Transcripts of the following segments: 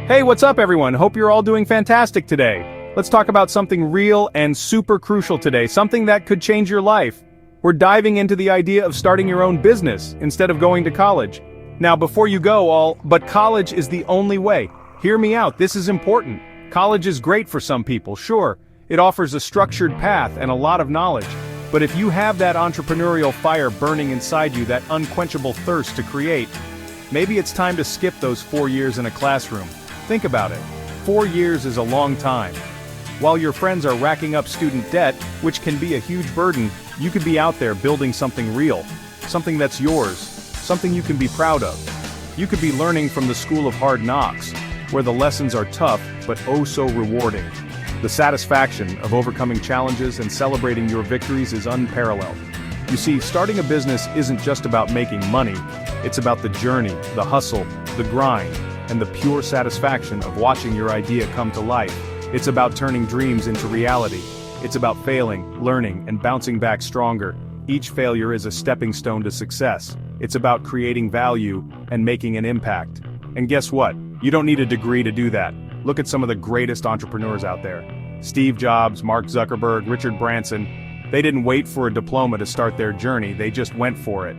Hey, what's up everyone? Hope you're all doing fantastic today. Let's talk about something real and super crucial today, something that could change your life. We're diving into the idea of starting your own business instead of going to college. Now before you go but college is the only way. Hear me out, this is important. College is great for some people, sure. It offers a structured path and a lot of knowledge. But if you have that entrepreneurial fire burning inside you, that unquenchable thirst to create, maybe it's time to skip those 4 years in a classroom. Think about it. 4 years is a long time. While your friends are racking up student debt, which can be a huge burden, you could be out there building something real, something that's yours, something you can be proud of. You could be learning from the school of hard knocks, where the lessons are tough but oh so rewarding. The satisfaction of overcoming challenges and celebrating your victories is unparalleled. You see, starting a business isn't just about making money, it's about the journey, the hustle, the grind, and the pure satisfaction of watching your idea come to life. It's about turning dreams into reality. It's about failing, learning, and bouncing back stronger. Each failure is a stepping stone to success. It's about creating value and making an impact. And guess what? You don't need a degree to do that. Look at some of the greatest entrepreneurs out there. Steve Jobs, Mark Zuckerberg, Richard Branson. They didn't wait for a diploma to start their journey, they just went for it.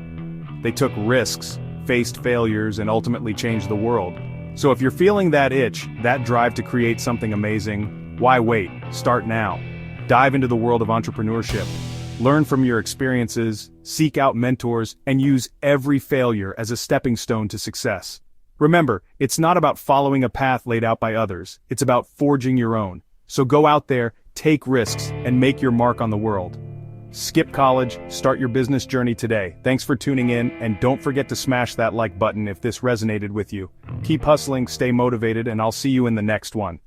They took risks, faced failures, and ultimately changed the world. So if you're feeling that itch, that drive to create something amazing, why wait? Start now. Dive into the world of entrepreneurship. Learn from your experiences, seek out mentors, and use every failure as a stepping stone to success. Remember, it's not about following a path laid out by others, it's about forging your own. So go out there, take risks, and make your mark on the world. Skip college, start your business journey today. Thanks for tuning in, and don't forget to smash that like button if this resonated with you. Keep hustling, stay motivated, and I'll see you in the next one.